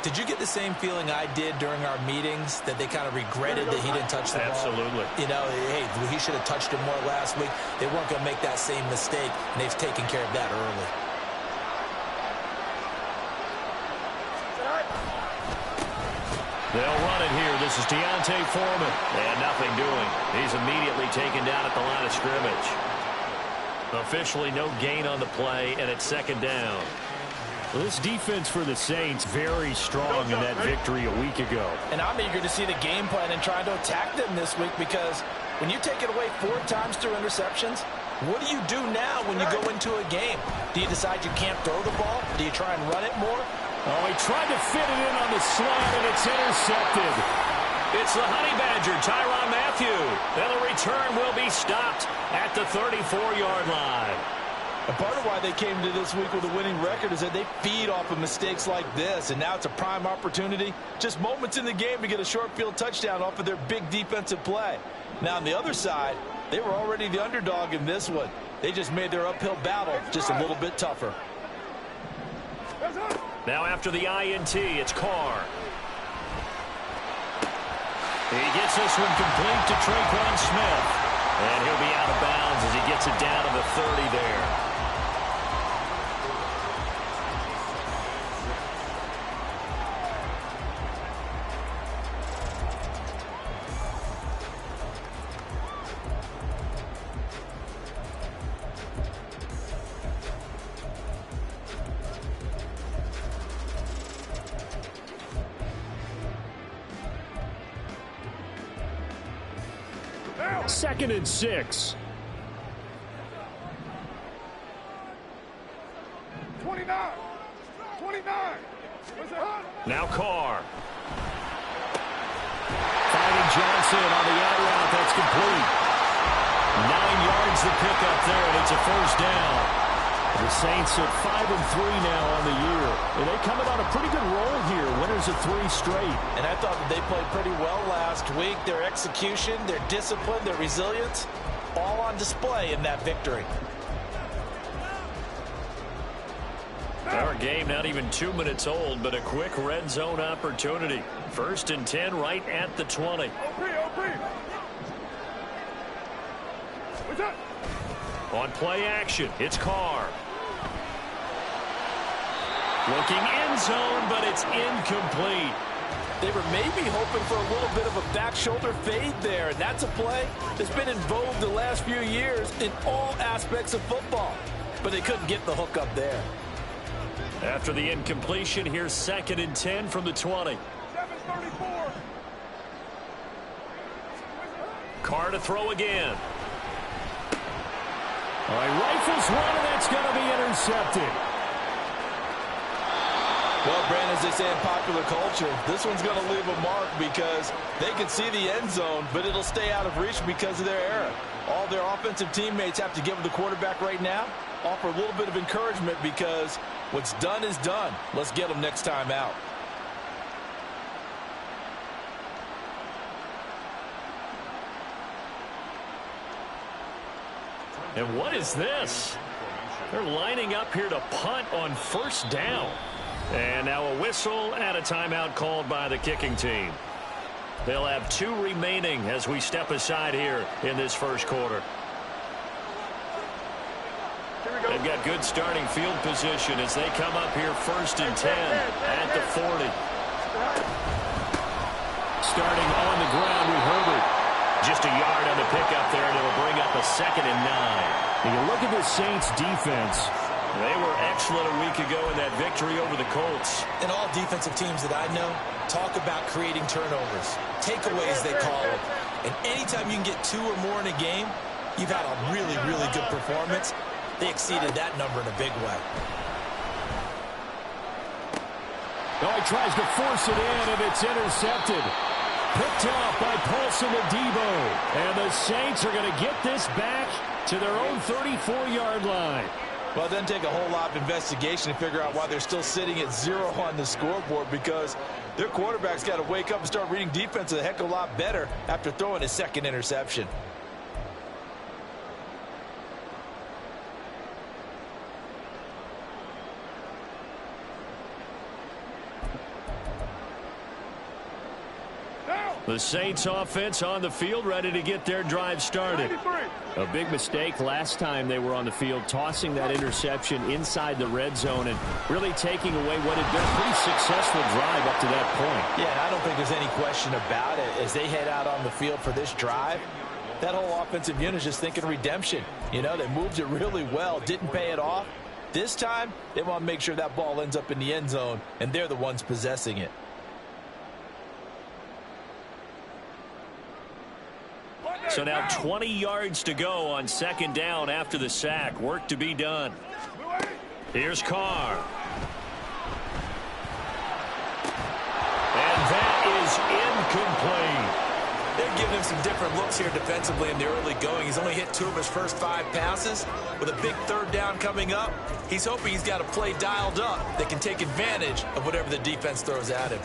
did you get the same feeling I did during our meetings, that they kind of regretted that he didn't touch the ball? Absolutely. You know, hey, he should have touched it more last week. They weren't going to make that same mistake, and they've taken care of that early. They'll run it here. This is Deontay Foreman. And nothing doing. He's immediately taken down at the line of scrimmage. Officially no gain on the play, and it's second down. Well, this defense for the Saints very strong in that victory a week ago. And I'm eager to see the game plan and trying to attack them this week, because when you take it away 4 times through interceptions, what do you do now when you go into a game? Do you decide you can't throw the ball? Do you try and run it more? Oh, he tried to fit it in on the slant, and it's intercepted. It's the Honey Badger, Tyrann Mathieu. And the return will be stopped at the 34-yard line. And part of why they came to this week with a winning record is that they feed off of mistakes like this, and now it's a prime opportunity, just moments in the game, to get a short field touchdown off of their big defensive play. Now on the other side, they were already the underdog in this one. They just made their uphill battle just a little bit tougher. Now after the INT, it's Carr. He gets this one complete to Tre'Quan Smith. And he'll be out of bounds as he gets it down to the 30 there. Second and 6. 29. Now Carr. Finding Johnson on the out route. That's complete. 9 yards the pickup there, and it's a first down. The Saints at 5-3 now on the year. And they coming on a pretty good roll here. Winners of 3 straight. And I thought that they played pretty well last week. Their execution, their discipline, their resilience, all on display in that victory. Our game not even 2 minutes old, but a quick red zone opportunity. 1st and 10 right at the 20. On play action, it's Carr. Looking end zone, but it's incomplete. They were maybe hoping for a little bit of a back shoulder fade there. And that's a play that's been in vogue the last few years in all aspects of football. But they couldn't get the hook up there. After the incompletion, here's 2nd and 10 from the 20. 7:34. Carr to throw again. All right, rifles one, and that's going to be intercepted. Well, Brandon, as they say in popular culture, this one's going to leave a mark, because they can see the end zone, but it'll stay out of reach because of their error. All their offensive teammates have to give the quarterback right now, offer a little bit of encouragement, because what's done is done. Let's get them next time out. And what is this? They're lining up here to punt on 1st down. And now a whistle and a timeout called by the kicking team. They'll have 2 remaining as we step aside here in this 1st quarter. They've got good starting field position as they come up here 1st and 10 at the 40. Starting on the ground with Herbert. Just a yard on the pickup there, and it'll bring up a 2nd and 9. And you look at the Saints defense. They were excellent a week ago in that victory over the Colts. And all defensive teams that I know talk about creating turnovers. Takeaways, they call them. And anytime you can get 2 or more in a game, you've had a really, really good performance. They exceeded that number in a big way. Oh, he tries to force it in, and it's intercepted. Picked off by Paulson Adebo. And the Saints are going to get this back to their own 34-yard line. Well, it doesn't take a whole lot of investigation to figure out why they're still sitting at 0 on the scoreboard, because their quarterback's got to wake up and start reading defense a heck of a lot better after throwing his 2nd interception. The Saints offense on the field, ready to get their drive started. A big mistake last time they were on the field, tossing that interception inside the red zone and really taking away what had been a pretty successful drive up to that point. Yeah, and I don't think there's any question about it. As they head out on the field for this drive, that whole offensive unit is just thinking redemption. You know, they moved it really well, didn't pay it off. This time, they want to make sure that ball ends up in the end zone, and they're the ones possessing it. So now 20 yards to go on second down after the sack. Work to be done. Here's Carr. And that is incomplete. They're giving him some different looks here defensively in the early going. He's only hit 2 of his first 5 passes. With a big third down coming up, he's hoping he's got a play dialed up that can take advantage of whatever the defense throws at him.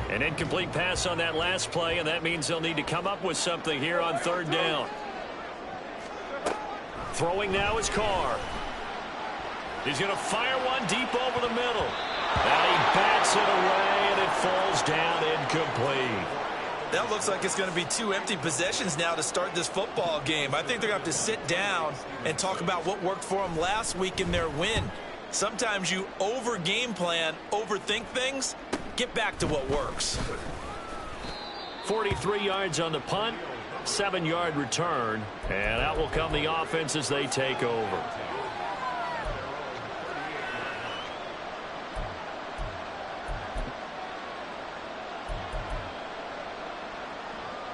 An incomplete pass on that last play, and that means they'll need to come up with something here on third down. Throwing now is Carr. He's going to fire one deep over the middle. And he bats it away, and it falls down incomplete. That looks like it's going to be 2 empty possessions now to start this football game. I think they're going to have to sit down and talk about what worked for them last week in their win. Sometimes you over-game plan, overthink things. Get back to what works. 43 yards on the punt, 7-yard return, and out will come the offense as they take over.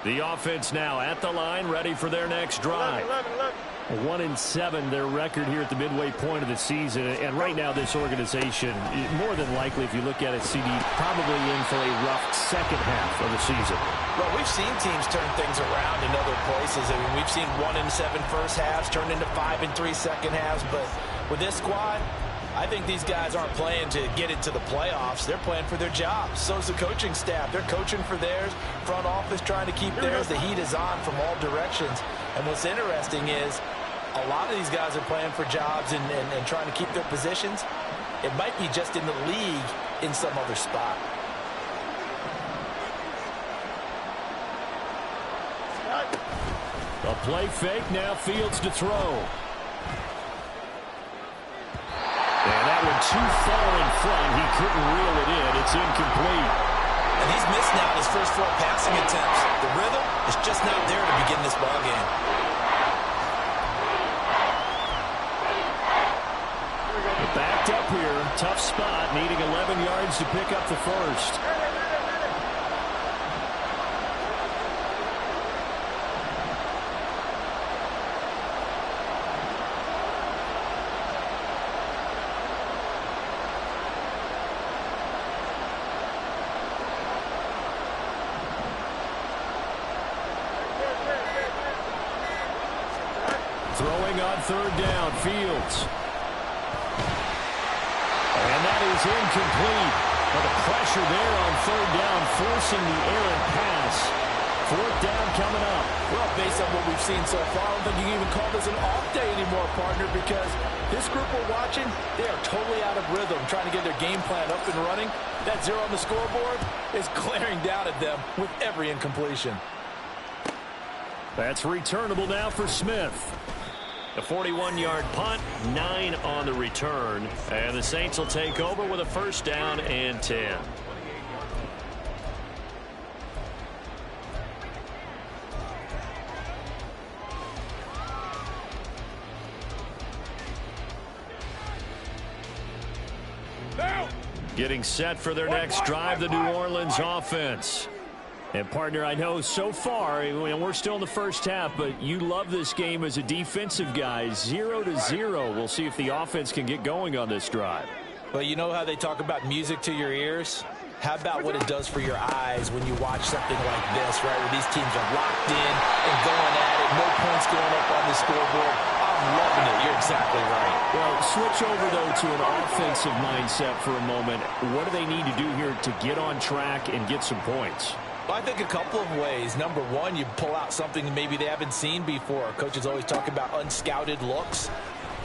The offense now at the line, ready for their next drive. 1-7 their record here at the midway point of the season, and right now this organization, more than likely, if you look at it, CD, probably in for a rough second half of the season. Well, we've seen teams turn things around in other places. I mean, we've seen 1-7 first halves turn into 5-3 second halves, but with this squad, I think these guys aren't playing to get into the playoffs. They're playing for their jobs. So's the coaching staff. They're coaching for theirs. Front office trying to keep theirs. The heat is on from all directions. And what's interesting is a lot of these guys are playing for jobs and trying to keep their positions. It might be just in the league in some other spot. A play fake, now Fields to throw. And that one too far in front. He couldn't reel it in. It's incomplete. And he's missed now his first 4 passing attempts. The rhythm is just not there to begin this ball game. Backed up here, tough spot, needing 11 yards to pick up the first. Throwing on third down, Fields. And that is incomplete. But the pressure there on third down, forcing the errant pass. Fourth down coming up. Well, based on what we've seen so far, I don't think you can even call this an off day anymore, partner, because this group we're watching, they are totally out of rhythm, trying to get their game plan up and running. That 0 on the scoreboard is glaring down at them with every incompletion. That's returnable now for Smith. A 41-yard punt, 9 on the return. And the Saints will take over with a first down and 10. Getting set for their next drive, the New Orleans offense. And, partner, I know so far, we're still in the first half, but you love this game as a defensive guy. 0-0. We'll see if the offense can get going on this drive. Well, you know how they talk about music to your ears? How about what it does for your eyes when you watch something like this, right, where these teams are locked in and going at it, no points going up on the scoreboard. I'm loving it. You're exactly right. Well, switch over, though, to an offensive mindset for a moment. What do they need to do here to get on track and get some points? I think a couple of ways. Number one, you pull out something maybe they haven't seen before. Coaches always talk about unscouted looks.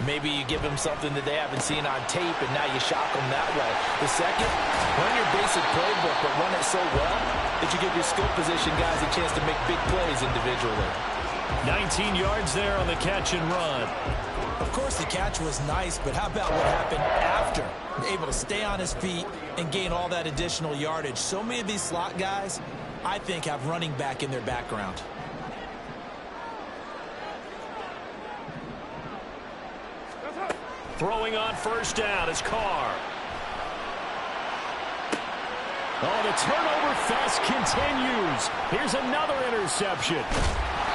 Maybe you give them something that they haven't seen on tape, and now you shock them that way. The second, run your basic playbook, but run it so well that you give your skill position guys a chance to make big plays individually. 19 yards there on the catch and run. Of course, the catch was nice, but how about what happened after? Able to stay on his feet and gain all that additional yardage. So many of these slot guys, I think, have running back in their background. Throwing on first down is Carr. Oh, the turnover fest continues. Here's another interception.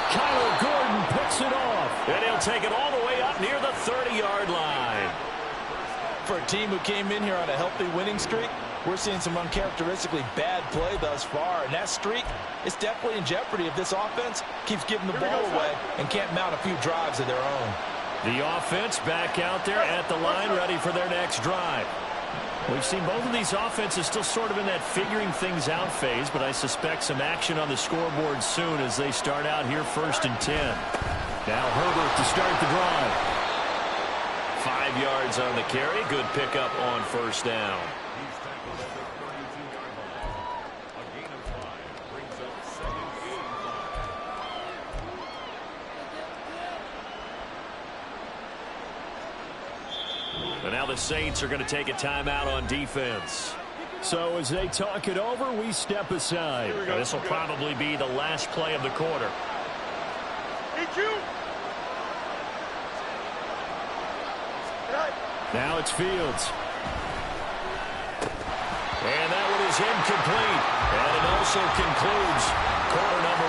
Kyler Gordon picks it off. And he'll take it all the way up near the 30-yard line. For a team who came in here on a healthy winning streak, we're seeing some uncharacteristically bad play thus far. And that streak is definitely in jeopardy if this offense keeps giving the ball away and can't mount a few drives of their own. The offense back out there at the line, ready for their next drive. We've seen both of these offenses still sort of in that figuring things out phase, but I suspect some action on the scoreboard soon as they start out here 1st and 10. Now Herbert to start the drive. 5 yards on the carry. Good pickup on first down. But now the Saints are going to take a timeout on defense. So as they talk it over, we step aside. This will probably be the last play of the quarter. Now it's Fields. And that one is incomplete. And it also concludes quarter number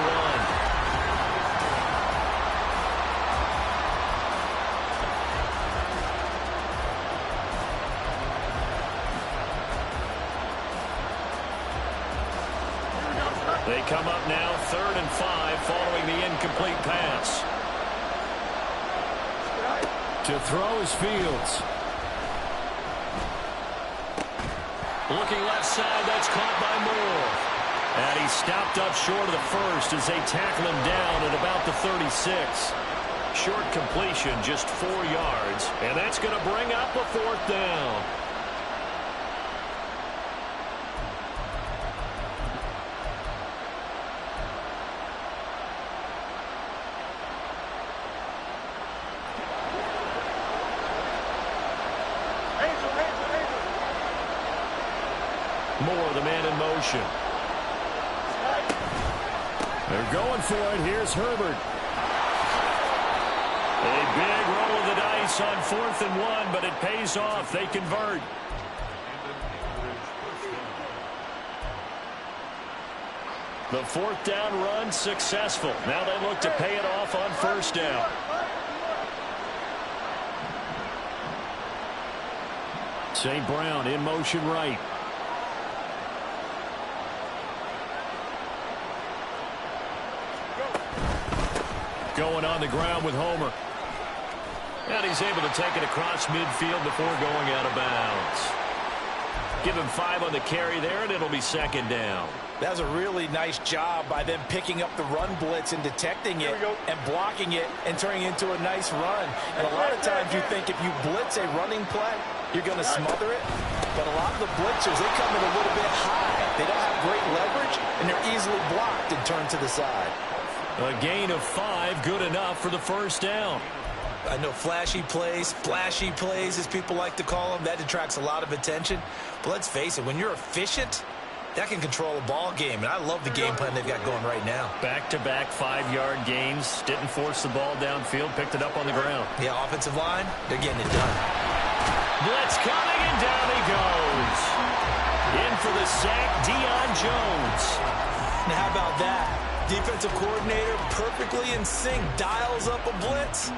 1. They come up now 3rd and 5 following the incomplete pass. To throw is Fields. Looking left side, that's caught by Moore. And he's stopped up short of the first as they tackle him down at about the 36. Short completion, just 4 yards. And that's going to bring up a 4th down. Moore, the man in motion. They're going for it. Here's Herbert. A big roll of the dice on 4th and 1, but it pays off. They convert. The 4th down run successful. Now they look to pay it off on first down. St. Brown in motion right. Going on the ground with Homer. And he's able to take it across midfield before going out of bounds. Give him 5 on the carry there, and it'll be 2nd down. That was a really nice job by them picking up the run blitz and detecting it and blocking it and turning it into a nice run. And a lot of times you think if you blitz a running play, you're going to smother it. But a lot of the blitzers, they come in a little bit high. They don't have great leverage, and they're easily blocked and turned to the side. A gain of 5, good enough for the 1st down. I know flashy plays, flashy plays, as people like to call them, that attracts a lot of attention. But let's face it, when you're efficient, that can control a ball game. And I love the game plan they've got going right now. Back-to-back 5-yard gains. Didn't force the ball downfield. Picked it up on the ground. Yeah, offensive line, they're getting it done. Blitz coming, and down he goes. In for the sack, Deion Jones. Now, how about that? Defensive coordinator perfectly in sync, dials up a blitz.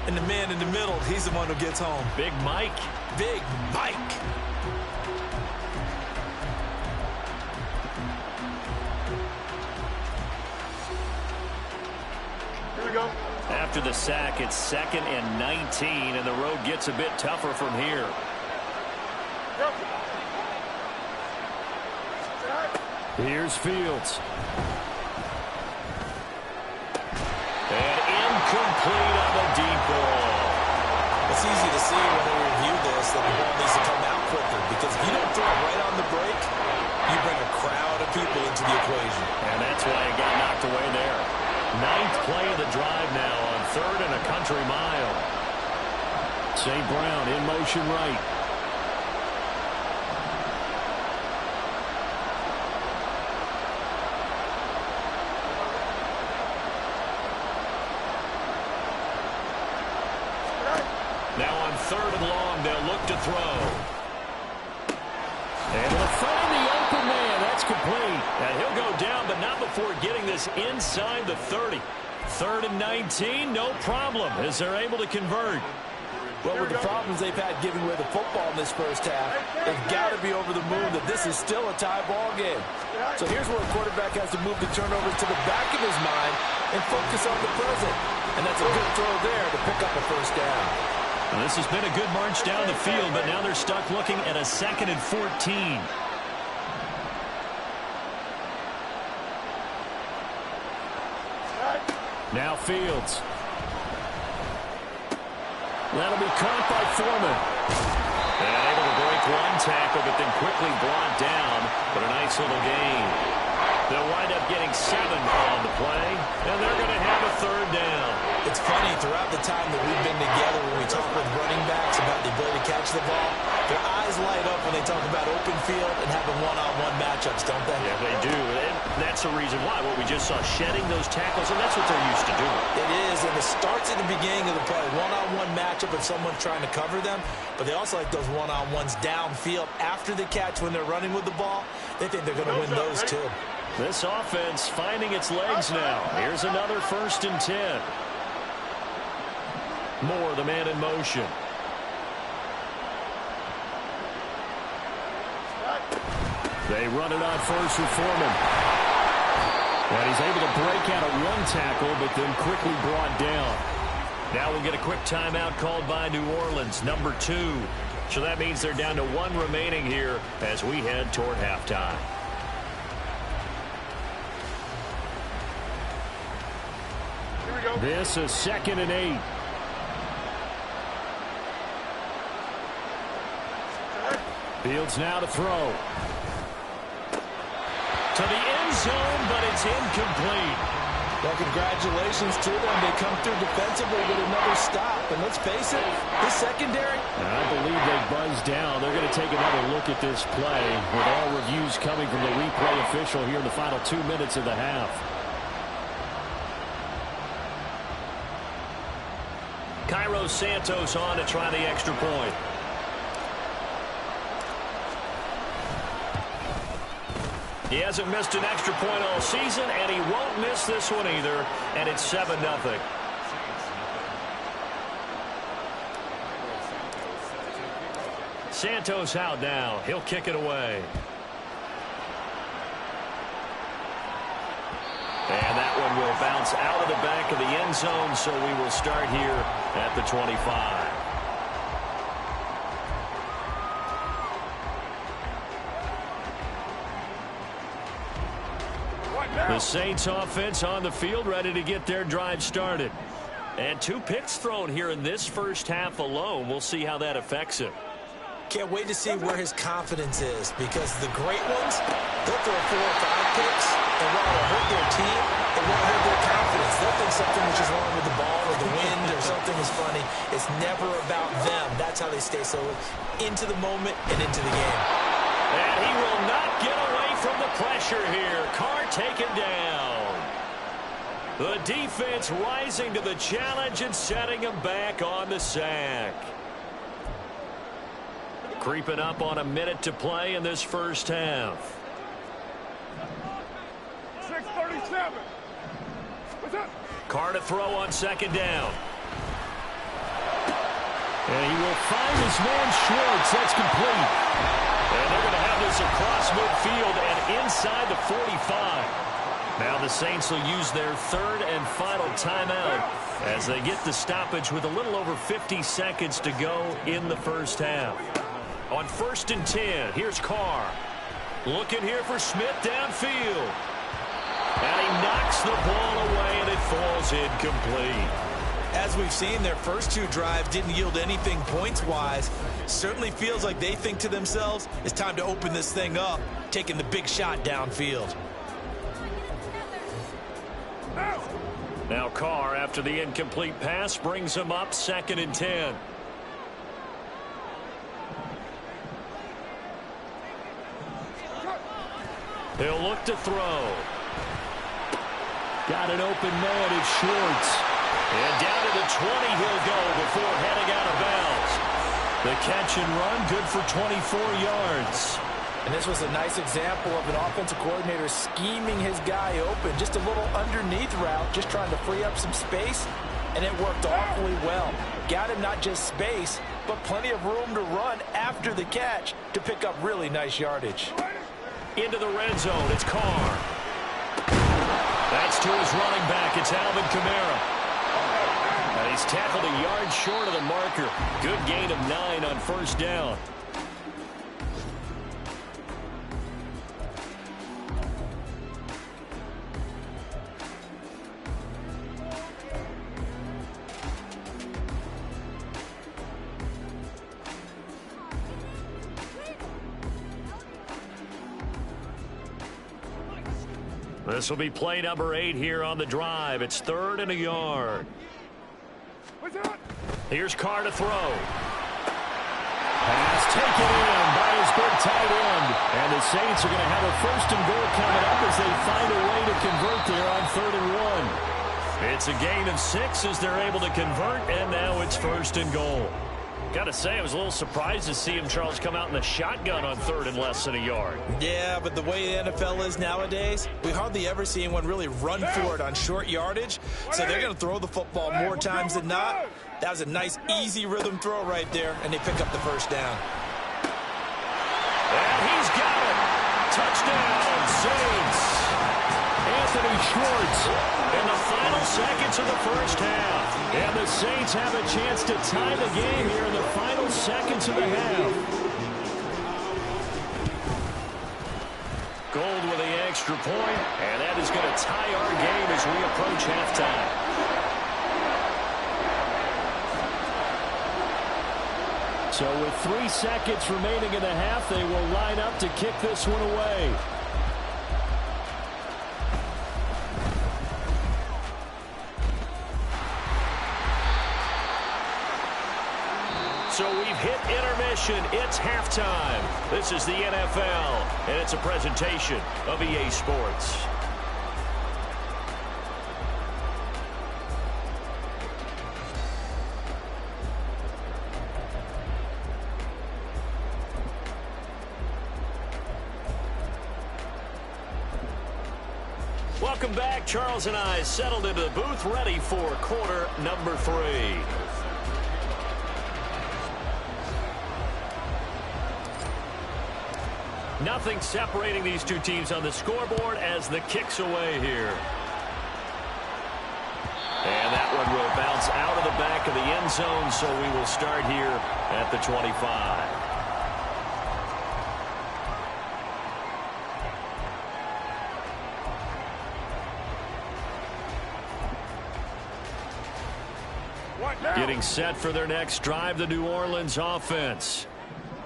And the man in the middle, he's the one who gets home. Big Mike. Big Mike. After the sack, it's 2nd and 19, and the road gets a bit tougher from here. Here's Fields. And incomplete on the deep ball. It's easy to see when they review this that the ball needs to come out quicker, because if you don't throw it right on the break, you bring a crowd of people into the equation. And that's why it got knocked away there. 9th play of the drive now on 3rd and a country mile. St. Brown in motion right. Now on 3rd and long, they'll look to throw. And they'll find the open man. That's complete. And he'll go down, but not before getting this inside the 30. 3rd and 19, no problem, as they're able to convert. Well, with the problems they've had giving away the football in this first half, they've got to be over the moon that this is still a tie ball game. So here's where a quarterback has to move the turnovers to the back of his mind and focus on the present. And that's a good throw there to pick up a first down. Well, this has been a good march down the field, but now they're stuck looking at a 2nd and 14. Now Fields. That'll be caught by Foreman. And able to break one tackle, but then quickly brought down. But a nice little gain. They'll wind up getting 7 on the play, and they're going to have a 3rd down. It's funny, throughout the time that we've been together, when we talk with running backs about the ability to catch the ball, their eyes light up when they talk about open field and having one-on-one matchups, don't they? Yeah, they do. And that's the reason why. What we just saw, shedding those tackles, and that's what they're used to doing. It is, and it starts at the beginning of the play. One-on-one matchup if someone's trying to cover them, but they also like those one-on-ones downfield after the catch when they're running with the ball. They think they're going to win those too. This offense finding its legs now. Here's another 1st and 10. Moore, the man in motion. They run it on 1st with Foreman. And he's able to break out of one tackle, but then quickly brought down. Now we'll get a quick timeout called by New Orleans, number 2. So that means they're down to 1 remaining here as we head toward halftime. This is 2nd and 8. Fields now to throw. To the end zone, but it's incomplete. Well, congratulations to them. They come through defensively with another stop. And let's face it, this secondary. I believe they buzzed down. They're going to take another look at this play with all reviews coming from the replay official here in the final 2 minutes of the half. Cairo Santos on to try the extra point. He hasn't missed an extra point all season, and he won't miss this one either, and it's 7-0. Santos out now. He'll kick it away. And that one will bounce out of the back of the end zone, so we will start here at the 25. The Saints offense on the field, ready to get their drive started. And 2 picks thrown here in this first half alone. We'll see how that affects him. Can't wait to see where his confidence is, because the great ones, they'll throw 4 or 5 picks, and while it'll hurt their team, it won't hurt their confidence. They'll think something was just wrong with the ball or the wind or something is funny. It's never about them. That's how they stay so into the moment and into the game. And he will not get away from the pressure here. Carr taken down. The defense rising to the challenge and setting him back on the sack. Creeping up on a minute to play in this first half. 6:37. What's up? Carr to throw on 2nd down. And he will find his man Schwartz. That's complete. And they're going to have this across midfield and inside the 45. Now the Saints will use their 3rd and final timeout as they get the stoppage with a little over 50 seconds to go in the first half. On 1st and 10, here's Carr. Looking here for Smith downfield. And he knocks the ball away, and it falls incomplete. As we've seen, their first two drives didn't yield anything points-wise. Certainly feels like they think to themselves, it's time to open this thing up, taking the big shot downfield. Now Carr, after the incomplete pass, brings him up 2nd and 10. He'll look to throw. Got an open man. It's Schwartz. And down to the 20 he'll go before heading out of bounds. The catch and run, good for 24 yards. And this was a nice example of an offensive coordinator scheming his guy open. Just a little underneath route, just trying to free up some space, and it worked awfully well. Got him not just space, but plenty of room to run after the catch to pick up really nice yardage. Into the red zone, it's Carr. That's to his running back, it's Alvin Kamara. And he's tackled a yard short of the marker. Good gain of 9 on first down. This will be play number 8 here on the drive. It's 3rd and a yard. Here's Carr to throw. Pass taken in by his big tight end. And the Saints are going to have a 1st and goal coming up as they find a way to convert there on 3rd and 1. It's a gain of 6 as they're able to convert, and now it's 1st and goal. Got to say, I was a little surprised to see him, Charles, come out in the shotgun on 3rd and less than a yard. Yeah, but the way the NFL is nowadays, we hardly ever see anyone really run for it on short yardage. So they're going to throw the football more times than not. That was a nice, easy rhythm throw right there, and they pick up the 1st down. And he's got it. Touchdown, Saints. Anthony Schwartz in the final seconds of the first half. And the Saints have a chance to tie the game here in the final seconds of the half. Gold with the extra point, and that is going to tie our game as we approach halftime. So with 3 seconds remaining in the half, they will line up to kick this one away. So we've hit intermission. It's halftime. This is the NFL, and it's a presentation of EA Sports. Welcome back. Charles and I settled into the booth, ready for quarter number 3. Nothing separating these two teams on the scoreboard as the kick's away here. And that one will bounce out of the back of the end zone, so we will start here at the 25. Getting set for their next drive, the New Orleans offense.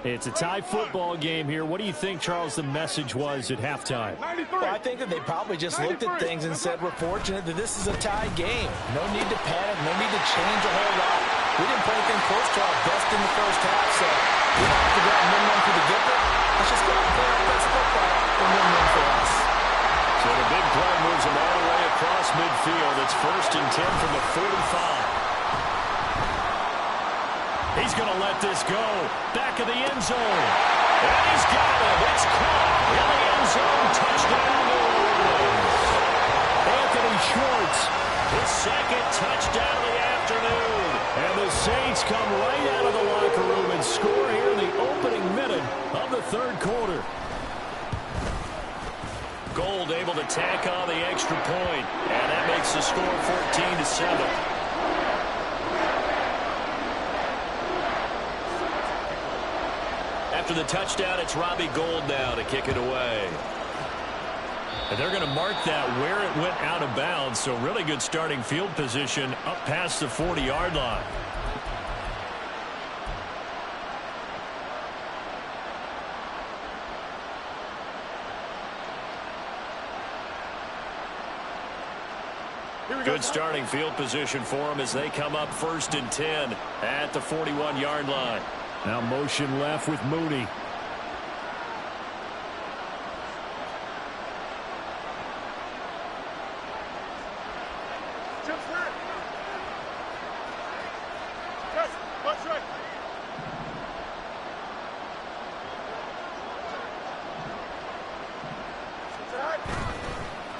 It's a tie football game here. What do you think, Charles, the message was at halftime? Well, I think that they probably just looked at things and said, we're fortunate that this is a tie game. No need to panic, no need to change a whole lot. We didn't play anything close to our best in the first half, so we don't have to go out and win one for the giver. Let's just go out and play our best football and win one for us. So the big play moves them all the way across midfield. It's 1st and 10 from the 45. He's going to let this go. Back of the end zone. And he's got it. It's caught in the end zone. Touchdown, New Orleans. Anthony Schwartz. His 2nd touchdown of the afternoon. And the Saints come right out of the locker room and score here in the opening minute of the 3rd quarter. Gold able to tack on the extra point. And that makes the score 14-7. After for the touchdown. It's Robbie Gould now to kick it away. And they're going to mark that where it went out of bounds. So really good starting field position up past the 40-yard line. Good starting field position for them as they come up 1st and 10 at the 41-yard line. Now motion left with Mooney.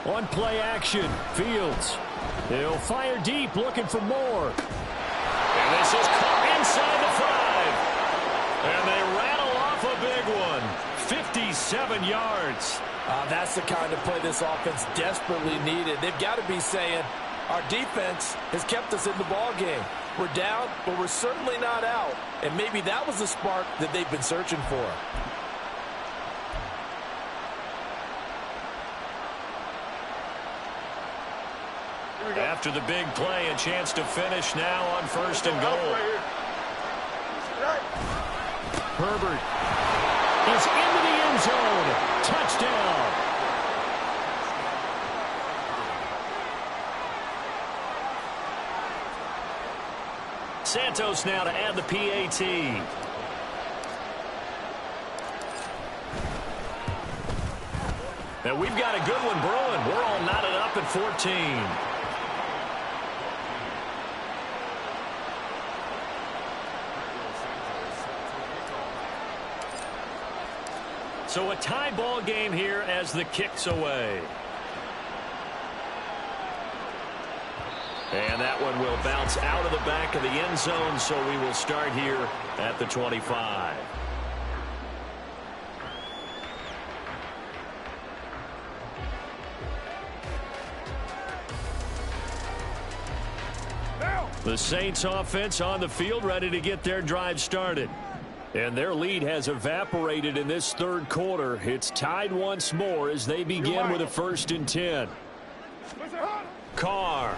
On play action, Fields. He'll fire deep, looking for more. And this is caught inside the 5. And they rattle off a big one. 57 yards. That's the kind of play this offense desperately needed. They've got to be saying, our defense has kept us in the ball game. We're down, but we're certainly not out. And maybe that was the spark that they've been searching for. After the big play, a chance to finish now on 1st and goal. Herbert is into the end zone. Touchdown. Santos now to add the PAT. Now we've got a good one brewing. We're all knotted up at 14. So a tie ball game here as the kick's away. And that one will bounce out of the back of the end zone, so we will start here at the 25. The Saints offense on the field, ready to get their drive started. And their lead has evaporated in this 3rd quarter. It's tied once more as they begin with a 1st and 10. Carr.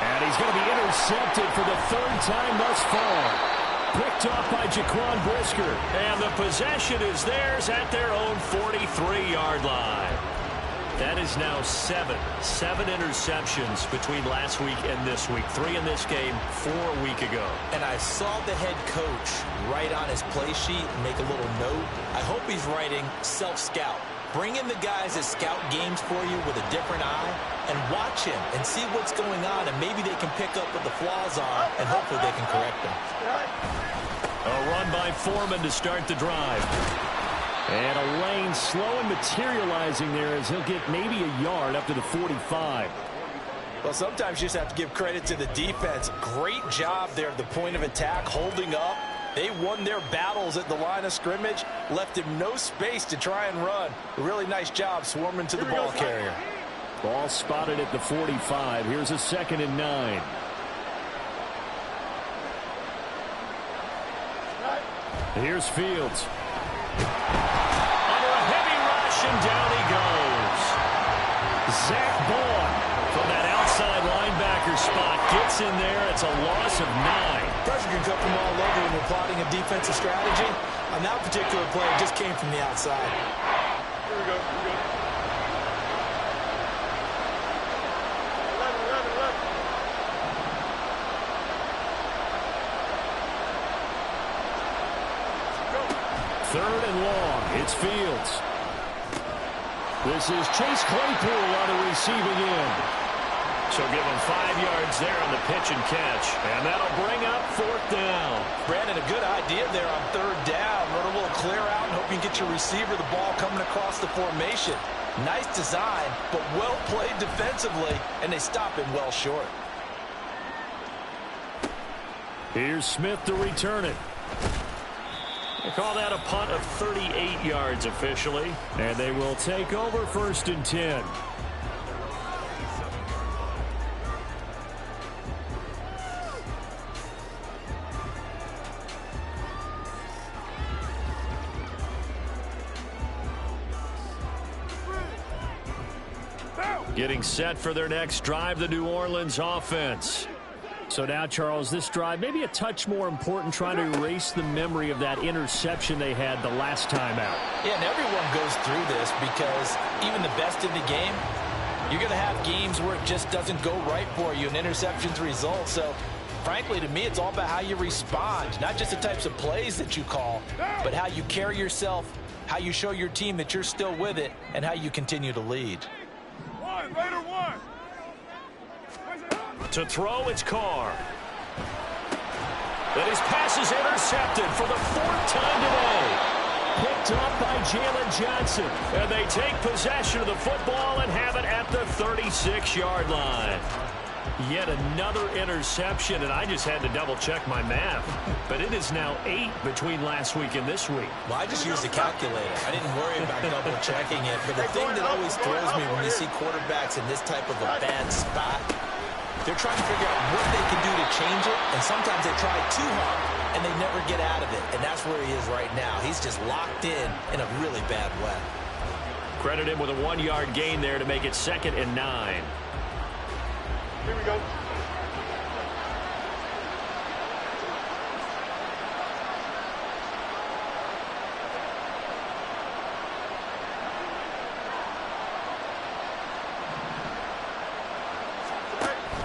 And he's going to be intercepted for the 3rd time thus far. Picked off by Jaquan Brisker. And the possession is theirs at their own 43-yard line. That is now 7 interceptions between last week and this week. 3 in this game, 4 a week ago. And I saw the head coach write on his play sheet and make a little note. I hope he's writing self-scout. Bring in the guys that scout games for you with a different eye and watch him and see what's going on, and maybe they can pick up what the flaws are, and hopefully they can correct them. A run by Foreman to start the drive. And a lane slow and materializing there as he'll get maybe a yard up to the 45. Well, sometimes you just have to give credit to the defense. Great job there at the point of attack, holding up. They won their battles at the line of scrimmage, left him no space to try and run. A really nice job swarming to the ball carrier. Ball spotted at the 45. Here's a 2nd and 9. Here's Fields. Under a heavy rush, and down he goes. Zach Bourne from that outside linebacker spot gets in there. It's a loss of 9. Pressure can come from all over when you're plotting a defensive strategy. On that particular play, it just came from the outside. Here we go. Here we go. 3rd and long. It's Fields. This is Chase Claypool on the receiving end. So give him 5 yards there on the pitch and catch. And that'll bring up 4th down. Brandon, a good idea there on 3rd down. Run a little clear out and hope you can get your receiver the ball coming across the formation. Nice design, but well played defensively, and they stop him well short. Here's Smith to return it. They call that a punt of 38 yards officially. And they will take over 1st and 10. Getting set for their next drive, the New Orleans offense. So now, Charles, this drive maybe a touch more important, trying to erase the memory of that interception they had the last time out. Yeah, and everyone goes through this because even the best in the game, you're going to have games where it just doesn't go right for you and interceptions result. So, frankly, to me, it's all about how you respond, not just the types of plays that you call, but how you carry yourself, how you show your team that you're still with it, and how you continue to lead. Raider one. To throw, it's Carr. And his pass is intercepted for the 4th time today. Picked up by Jalen Johnson. And they take possession of the football and have it at the 36-yard line. Yet another interception, and I just had to double-check my math. But it is now 8 between last week and this week. Well, I just used a calculator. I didn't worry about double-checking it. But the thing that always throws me when you see quarterbacks in this type of a bad spot, they're trying to figure out what they can do to change it, and sometimes they try too hard, and they never get out of it. And that's where he is right now. He's just locked in a really bad way. Credit him with a 1-yard gain there to make it 2nd and 9. Here we go.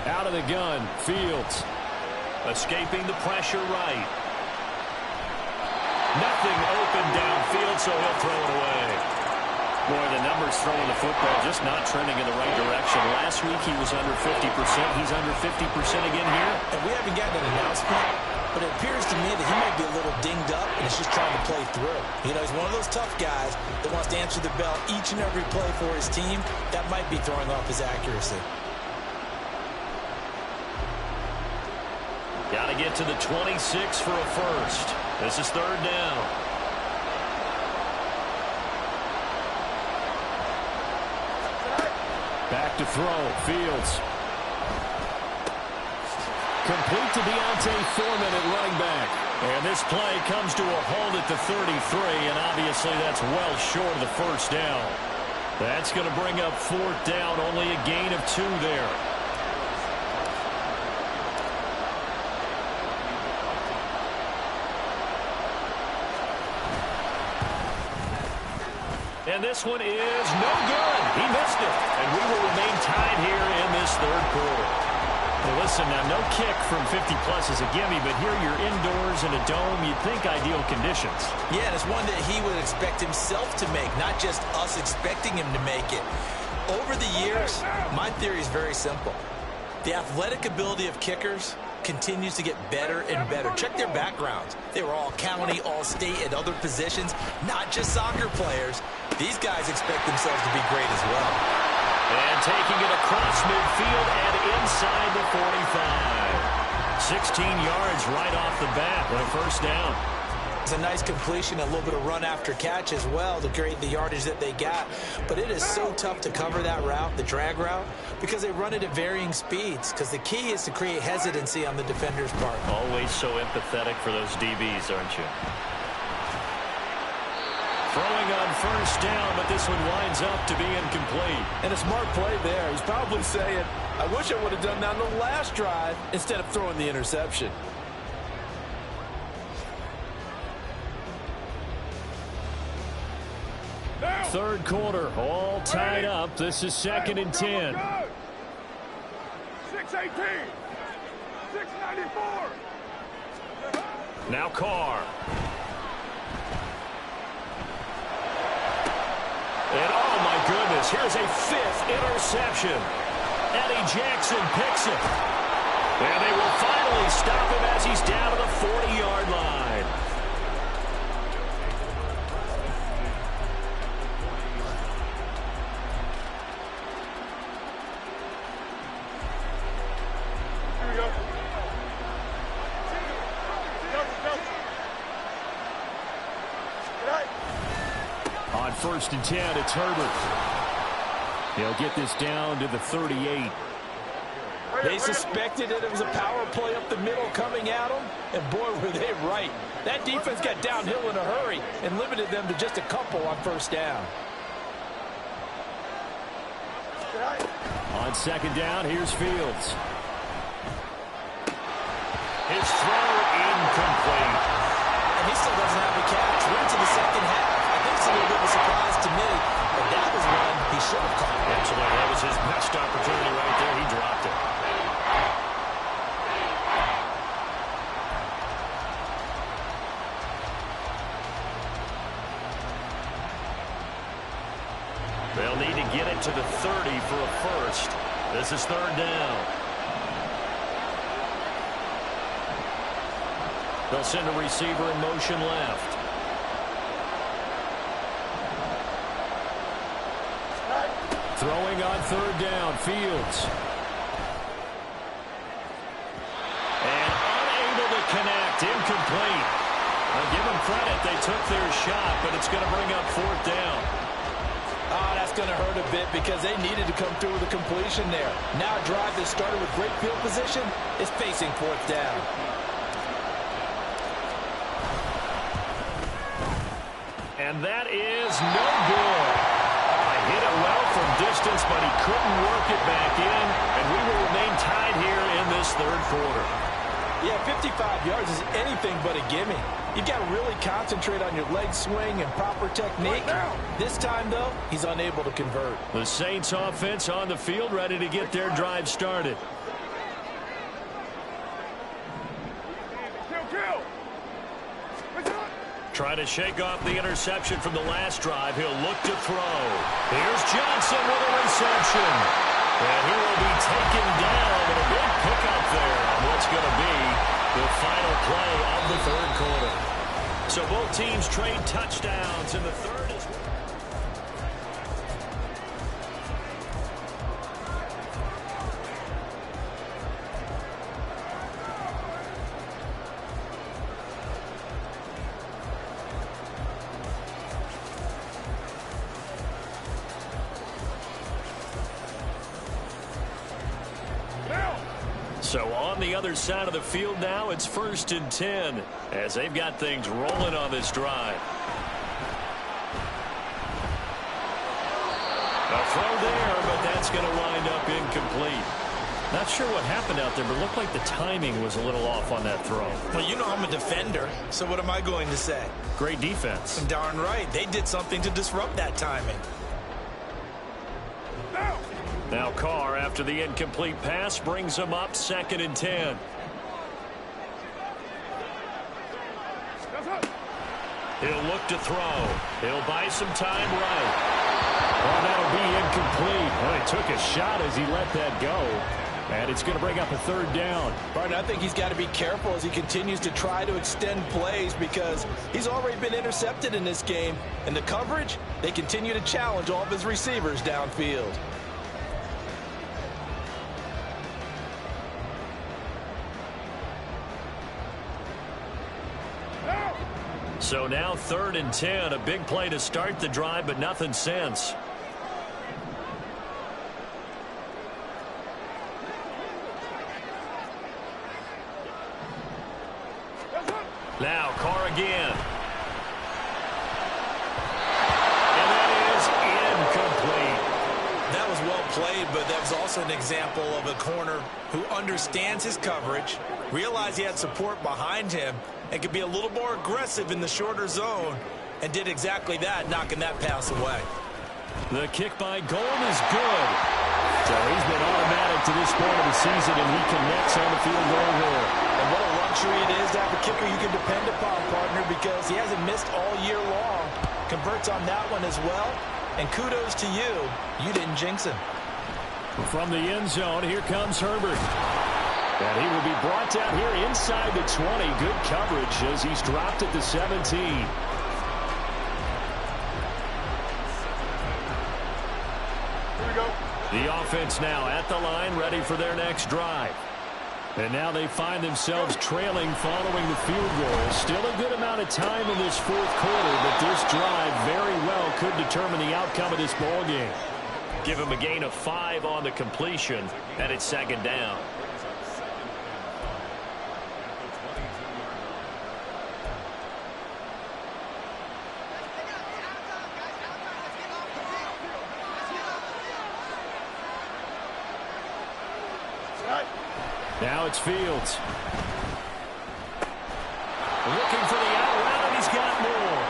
Out of the gun, Fields. Escaping the pressure right. Nothing open downfield, so he'll throw it away. Boy, the numbers throwing the football just not trending in the right direction. Last week he was under 50%. He's under 50% again here. And we haven't gotten an announcement, but it appears to me that he might be a little dinged up and is just trying to play through. You know, he's one of those tough guys that wants to answer the bell each and every play for his team. That might be throwing off his accuracy. Got to get to the 26 for a first. This is 3rd down. Back to throw, Fields. Complete to D'Onta Foreman at running back. And this play comes to a halt at the 33, and obviously that's well short of the first down. That's going to bring up 4th down, only a gain of 2 there. And this one is no good. He missed it. And we will remain tied here in this 3rd quarter. Well, listen, now no kick from 50-plus is a gimme, but here you're indoors in a dome. You'd think ideal conditions. Yeah, and it's one that he would expect himself to make, not just us expecting him to make it. Over the years, my theory is very simple. The athletic ability of kickers continues to get better and better. Check their backgrounds. They were all county, all state, and other positions, not just soccer players. These guys expect themselves to be great as well. And taking it across midfield and inside the 45. 16 yards right off the bat and a first down. It's a nice completion, a little bit of run after catch as well to create the yardage that they got. But it is so tough to cover that route, the drag route, because they run it at varying speeds. Because the key is to create hesitancy on the defender's part. Always so empathetic for those DBs, aren't you? Throwing on first down, but this one winds up to be incomplete. And a smart play there. He's probably saying, I wish I would have done that on the last drive instead of throwing the interception. Third quarter, all tied up. This is 2nd and 10. 618. 694. Now Carr. And oh my goodness, here's a 5th interception. Eddie Jackson picks it. And they will finally stop him as he's down to the 40-yard line. Here we go. On 1st and 10, it's Herbert. He'll get this down to the 38. They suspected that it was a power play up the middle coming at them, and boy, were they right. That defense got downhill in a hurry and limited them to just a couple on first down. On second down, here's Fields. His throw incomplete. And he still doesn't have a catch. We're into the second half. I think it's a little bit of a surprise to me, but that was one he should have caught. Absolutely. That was his best opportunity right there. He dropped it. They'll need to get it to the 30 for a first. This is third down. They'll send a receiver in motion left. Throwing on third down, Fields. And unable to connect, incomplete. I'll give them credit, they took their shot, but it's going to bring up fourth down. That's going to hurt a bit because they needed to come through with a completion there. Now a drive that started with great field position is facing fourth down. And that is no good. Hit it well from distance, but he couldn't work it back in, and we will remain tied here in this third quarter. Yeah, 55 yards is anything but a gimme. You've got to really concentrate on your leg swing and proper technique. This time, though, he's unable to convert. The Saints offense on the field, ready to get their drive started. Trying to shake off the interception from the last drive. He'll look to throw. Here's Johnson with a reception. And he will be taken down with a big pickup there on what's going to be the final play of the third quarter. So both teams trade touchdowns in the third as well. So on the other side of the field now, it's 1st and 10 as they've got things rolling on this drive. A throw there, but that's going to wind up incomplete. Not sure what happened out there, but it looked like the timing was a little off on that throw. Well, you know I'm a defender, so what am I going to say? Great defense. Darn right. They did something to disrupt that timing. Now Carr, after the incomplete pass, brings him up 2nd and 10. He'll look to throw. He'll buy some time right. Well, that'll be incomplete. Well, he took a shot as he let that go. And it's going to bring up a third down. Barton, I think he's got to be careful as he continues to try to extend plays because he's already been intercepted in this game. And the coverage, they continue to challenge all of his receivers downfield. So now 3rd and 10, a big play to start the drive, but nothing since. Now Carr again. And that is incomplete. That was well played, but that was also an example of a corner who understands his coverage, realized he had support behind him, and could be a little more aggressive in the shorter zone, and did exactly that, knocking that pass away. The kick by Gold is good. So he's been automatic to this point of the season, and he connects on the field goal there. And what a luxury it is to have a kicker you can depend upon, partner, because he hasn't missed all year long. Converts on that one as well. And kudos to you. You didn't jinx him. From the end zone, here comes Herbert. And he will be brought down here inside the 20. Good coverage as he's dropped at the 17. Here we go. The offense now at the line, ready for their next drive. And now they find themselves trailing following the field goal. Still a good amount of time in this fourth quarter, but this drive very well could determine the outcome of this ball game. Give him a gain of 5 on the completion, and it's 2nd down. Now it's Fields. Looking for the out route, and he's got more.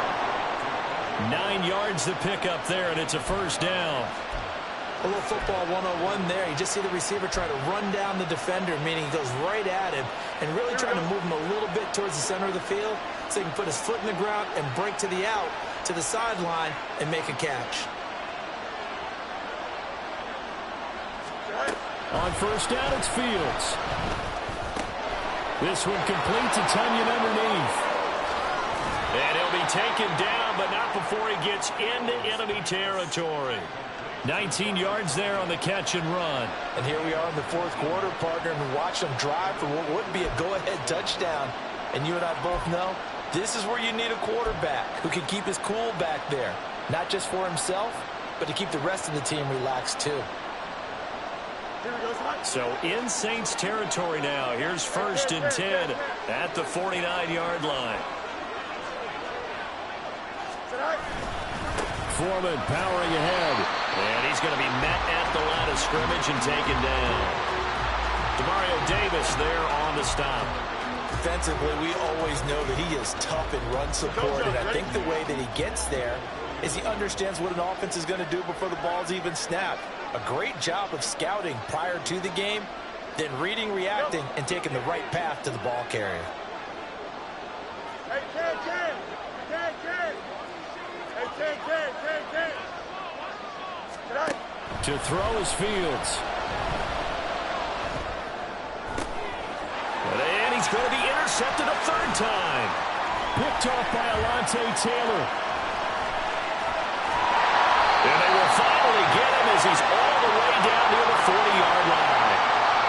9 yards to pick up there, and it's a first down. A little football 101 there. You just see the receiver try to run down the defender, meaning he goes right at him and really trying to move him a little bit towards the center of the field so he can put his foot in the ground and break to the out, to the sideline, and make a catch. On first down, it's Fields. This one complete to Tunyon underneath. And he'll be taken down, but not before he gets into enemy territory. 19 yards there on the catch and run. And here we are in the fourth quarter, partner, and watch them drive for what would be a go-ahead touchdown. And you and I both know this is where you need a quarterback who can keep his cool back there, not just for himself, but to keep the rest of the team relaxed too. So in Saints territory now. Here's first and 10 at the 49-yard line. Foreman powering ahead. And he's going to be met at the line of scrimmage and taken down. Demario Davis there on the stop. Defensively, we always know that he is tough in run support, and I think the way that he gets there is he understands what an offense is going to do before the ball's even snapped. A great job of scouting prior to the game, then reading, reacting, and taking the right path to the ball carrier. Hey, Ken. To throw is Fields. And he's going to be intercepted a third time. Picked off by Alontae Taylor. And they will finally get him as he's all the way down near the 40-yard line.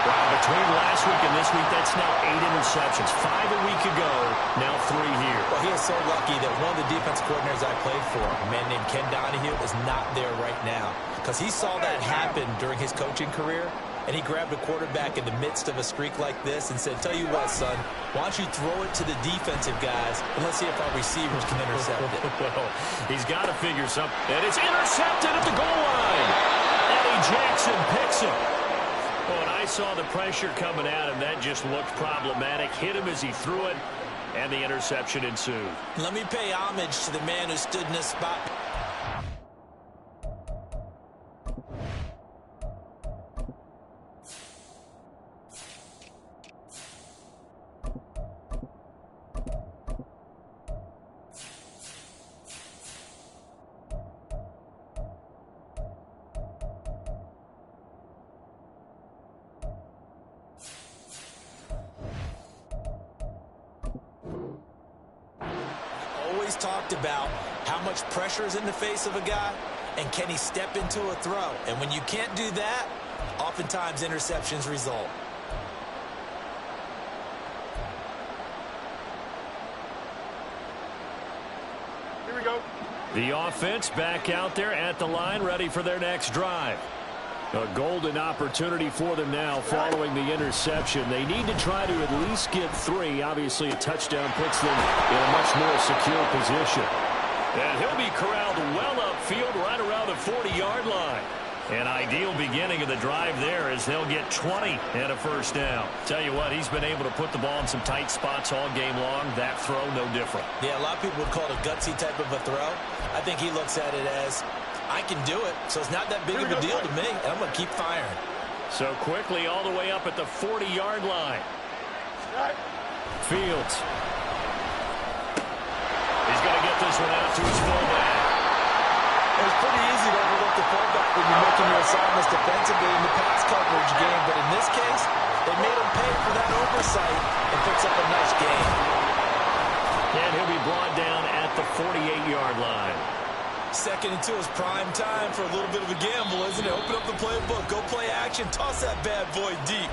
Wow, between last week and this week, that's now 8 interceptions. 5 a week ago, now 3 here. Well, he is so lucky that one of the defense coordinators I played for, a man named Ken Donahue, is not there right now. Because he saw that happen during his coaching career, and he grabbed a quarterback in the midst of a streak like this and said, tell you what, son, why don't you throw it to the defensive guys, and let's see if our receivers can intercept it. Well, he's got to figure something. And it's intercepted at the goal line. Eddie Jackson picks it. Oh, and I saw the pressure coming at him. That just looked problematic. Hit him as he threw it, and the interception ensued. Let me pay homage to the man who stood in this spot. Talked about how much pressure is in the face of a guy and can he step into a throw, and when you can't do that, oftentimes interceptions result. Here we go. The offense back out there at the line, ready for their next drive. A golden opportunity for them now following the interception. They need to try to at least get 3. Obviously, a touchdown puts them in a much more secure position. And he'll be corralled well upfield right around the 40-yard line. An ideal beginning of the drive there as they'll get 20 and a first down. Tell you what, he's been able to put the ball in some tight spots all game long. That throw, no different. Yeah, a lot of people would call it a gutsy type of a throw. I think he looks at it as, I can do it, so it's not that big of a deal to me, and I'm going to keep firing. So quickly all the way up at the 40-yard line. Fields. He's going to get this one out to his fullback. It's pretty easy to overlook the fullback when you're making your assignments defensively in the pass coverage game, but in this case, they made him pay for that oversight and picks up a nice gain. And he'll be brought down at the 48-yard line. 2nd and 2 is prime time for a little bit of a gamble, isn't it? Open up the playbook, go play action, toss that bad boy deep.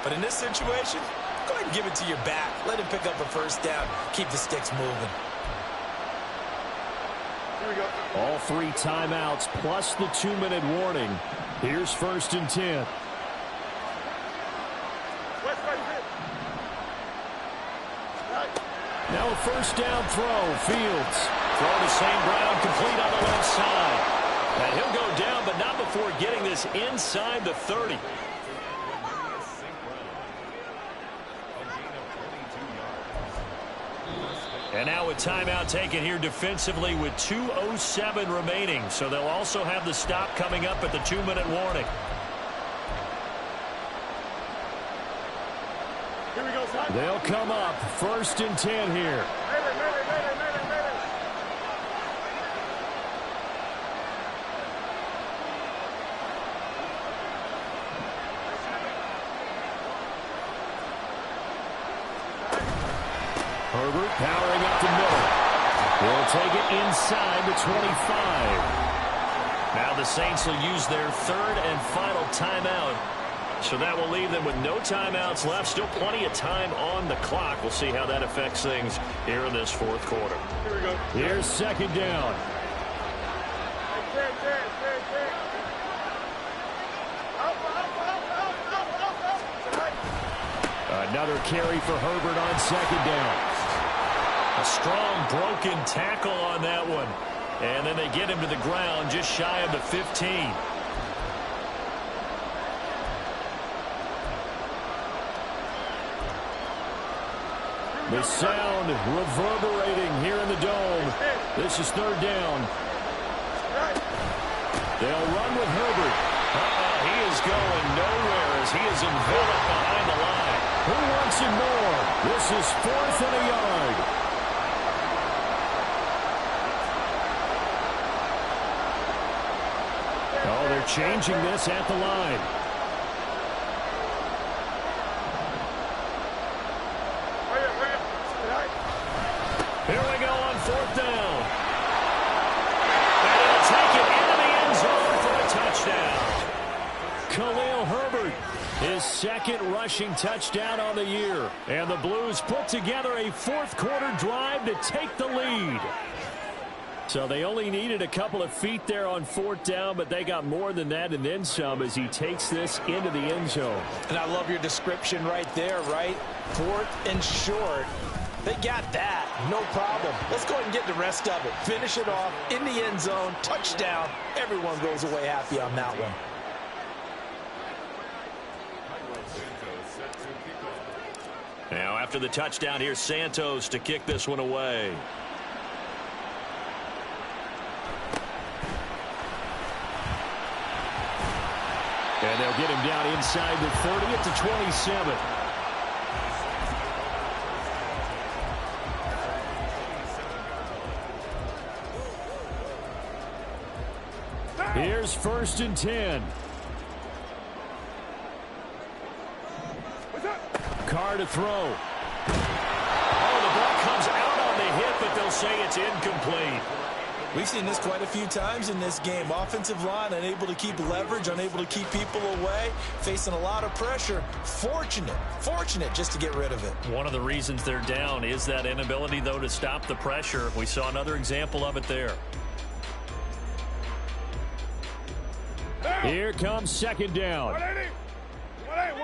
But in this situation, go ahead and give it to your back. Let him pick up a first down. Keep the sticks moving. Here we go. All 3 timeouts plus the 2-minute warning. Here's 1st and 10. Now a first down throw. Fields. Throw to St. Brown, complete on the left side. And he'll go down, but not before getting this inside the 30. And now a timeout taken here defensively with 2:07 remaining. So they'll also have the stop coming up at the 2-minute warning. Here we go, son. They'll come up 1st and 10 here. Herbert powering up the middle. He'll take it inside the 25. Now the Saints will use their 3rd and final timeout. So that will leave them with no timeouts left. Still plenty of time on the clock. We'll see how that affects things here in this 4th quarter. Here we go. Here's 2nd down. Another carry for Herbert on 2nd down. A strong broken tackle on that one. And then they get him to the ground just shy of the 15. The sound reverberating here in the dome. This is 3rd down. They'll run with Herbert. He is going nowhere as he is enveloped behind the line. Who wants it more? This is 4th and a yard. Oh, they're changing this at the line. Here we go on 4th down. And he'll take it into the end zone for a touchdown. Khalil Herbert, his 2nd rushing touchdown on the year. And the Blues put together a 4th quarter drive to take the lead. So they only needed a couple of feet there on 4th down, but they got more than that and then some as he takes this into the end zone. And I love your description right there, right? 4th and short. They got that. No problem. Let's go ahead and get the rest of it. Finish it off in the end zone. Touchdown. Everyone goes away happy on that one. Now after the touchdown, here's Santos to kick this one away. And they'll get him down inside the 30 at the 27. Here's 1st and 10. Carr to throw. Oh, the ball comes out on the hit, but they'll say it's incomplete. We've seen this quite a few times in this game. Offensive line unable to keep leverage, unable to keep people away, facing a lot of pressure. Fortunate just to get rid of it. One of the reasons they're down is that inability, though, to stop the pressure. We saw another example of it there. Here comes 2nd down. We're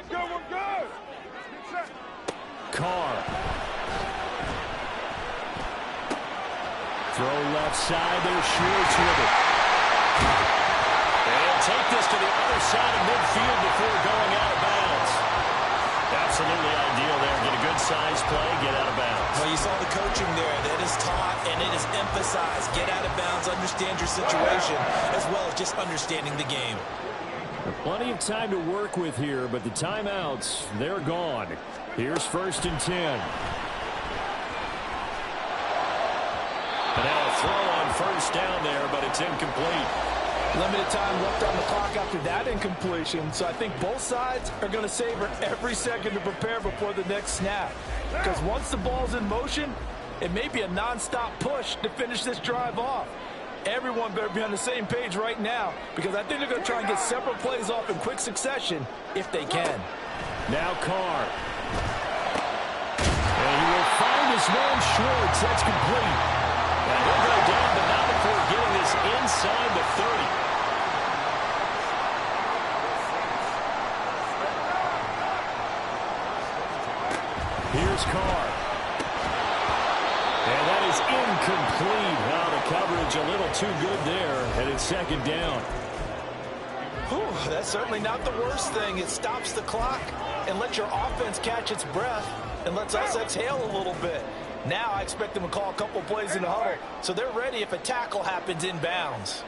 good. Carr. Throw left side. There's Schwartz with it. They'll take this to the other side of midfield before going out of bounds. Absolutely ideal there. Get a good size play, get out of bounds. Well, you saw the coaching there. That is taught and it is emphasized. Get out of bounds, understand your situation, as well as just understanding the game. Plenty of time to work with here, but the timeouts, they're gone. Here's 1st and 10. And now a throw on 1st down there, but it's incomplete. Limited time left on the clock after that incompletion, so I think both sides are going to savor every second to prepare before the next snap. Because once the ball's in motion, it may be a non-stop push to finish this drive off. Everyone better be on the same page right now, because I think they're going to try and get several plays off in quick succession if they can. Now Carr. And he will find his man Schwartz. That's complete. And he'll go down, but not before getting this inside the 30. Here's Carr. And that is incomplete. Now the coverage a little too good there, and it's 2nd down. Whew, that's certainly not the worst thing. It stops the clock and lets your offense catch its breath and lets us exhale a little bit. Now I expect them to call a couple plays in the huddle, so they're ready if a tackle happens inbounds.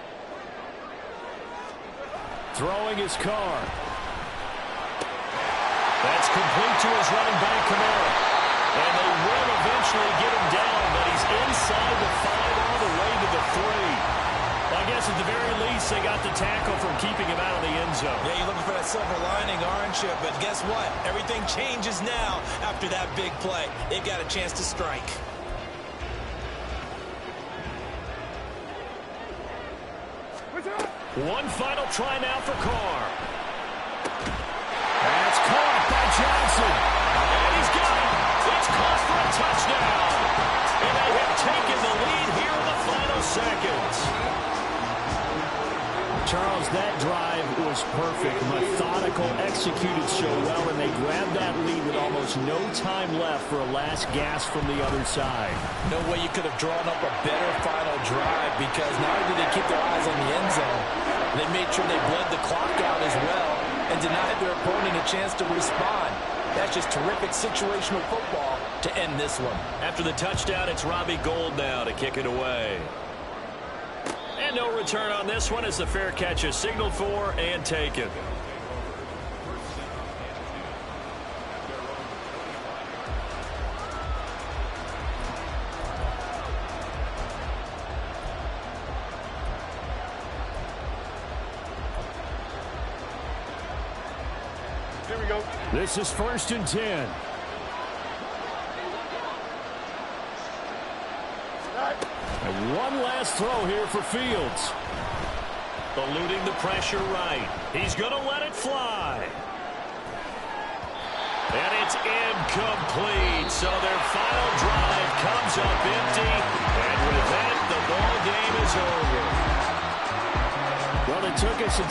Throwing his car. That's complete to his running back, Kamara. And they will eventually get him down, but he's inside the 5 all the way to the 3. I guess at the very least they got the tackle from keeping him out of the end zone. Yeah, you're looking for that silver lining, aren't you? But guess what? Everything changes now after that big play. They've got a chance to strike. One final try now for Carr. That's caught by Johnson. And he's got it. It's caught for a touchdown. And they have taken the lead here in the final seconds. Charles, that drive was perfect. Methodical, executed so well, and they grabbed that lead with almost no time left for a last gasp from the other side. No way you could have drawn up a better final drive, because not only did they keep their eyes on the end zone, they made sure they bled the clock out as well and denied their opponent a chance to respond. That's just terrific situational football to end this one. After the touchdown, it's Robbie Gould now to kick it away. And no return on this one as the fair catch is signaled for and taken. Here we go. This is 1st and 10. And one last throw here for Fields. Eluding the pressure right. He's going to let it fly. And it's incomplete. So their final drive comes up empty. And with that, the ball game is over. Well, it took us until